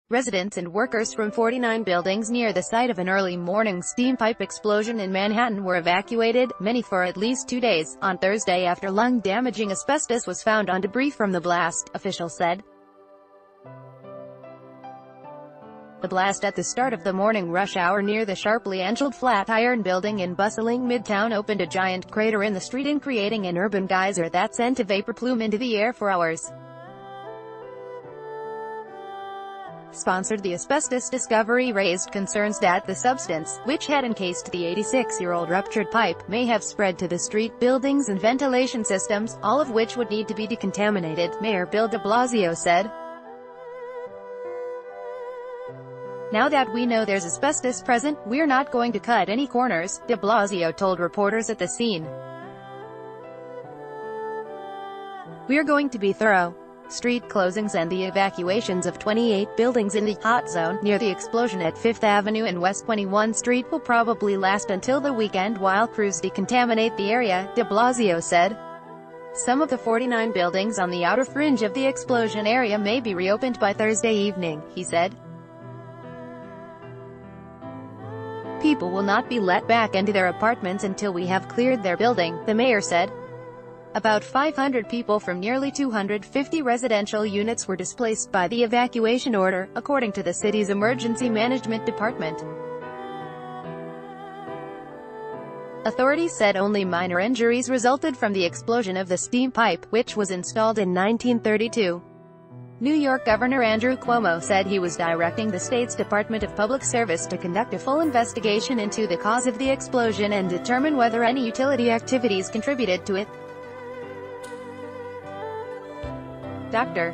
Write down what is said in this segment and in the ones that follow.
Residents and workers from 49 buildings near the site of an early morning steam pipe explosion in Manhattan were evacuated, many for at least 2 days, on Thursday after lung-damaging asbestos was found on debris from the blast, officials said. The blast at the start of the morning rush hour near the sharply angled Flatiron building in bustling Midtown opened a giant crater in the street creating an urban geyser that sent a vapor plume into the air for hours. Sponsored the asbestos discovery raised concerns that the substance, which had encased the 86-year-old ruptured pipe, may have spread to the street, buildings and ventilation systems, all of which would need to be decontaminated, Mayor Bill de Blasio said. "Now that we know there's asbestos present, we're not going to cut any corners," de Blasio told reporters at the scene. "We're going to be thorough." Street closings and the evacuations of 28 buildings in the hot zone near the explosion at 5th Avenue and West 21st Street will probably last until the weekend while crews decontaminate the area, de Blasio said. Some of the 49 buildings on the outer fringe of the explosion area may be reopened by Thursday evening, he said. "People will not be let back into their apartments until we have cleared their building," the mayor said. About 500 people from nearly 250 residential units were displaced by the evacuation order, according to the city's emergency management department. Authorities said only minor injuries resulted from the explosion of the steam pipe, which was installed in 1932. New York Governor Andrew Cuomo said he was directing the state's Department of Public Service to conduct a full investigation into the cause of the explosion and determine whether any utility activities contributed to it. Dr.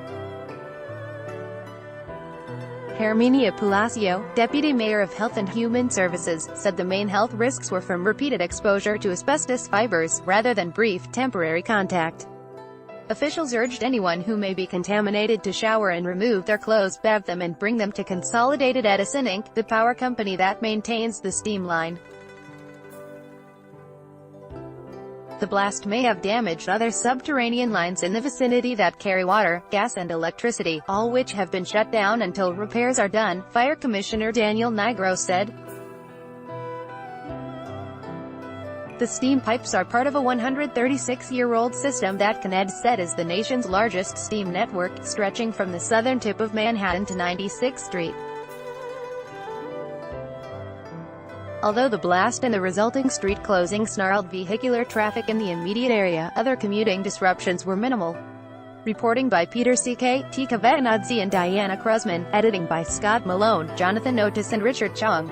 Herminia Palacio, Deputy Mayor of Health and Human Services, said the main health risks were from repeated exposure to asbestos fibers, rather than brief, temporary contact. Officials urged anyone who may be contaminated to shower and remove their clothes, bathe them and bring them to Consolidated Edison Inc., the power company that maintains the steam line. The blast may have damaged other subterranean lines in the vicinity that carry water, gas and electricity, all which have been shut down until repairs are done, Fire Commissioner Daniel Nigro said. The steam pipes are part of a 136-year-old system that ConnEd said is the nation's largest steam network, stretching from the southern tip of Manhattan to 96th Street. Although the blast and the resulting street closing snarled vehicular traffic in the immediate area, other commuting disruptions were minimal. Reporting by Peter C.K., Tika Vetanadze and Diana Kruzman, editing by Scott Malone, Jonathan Otis and Richard Chung.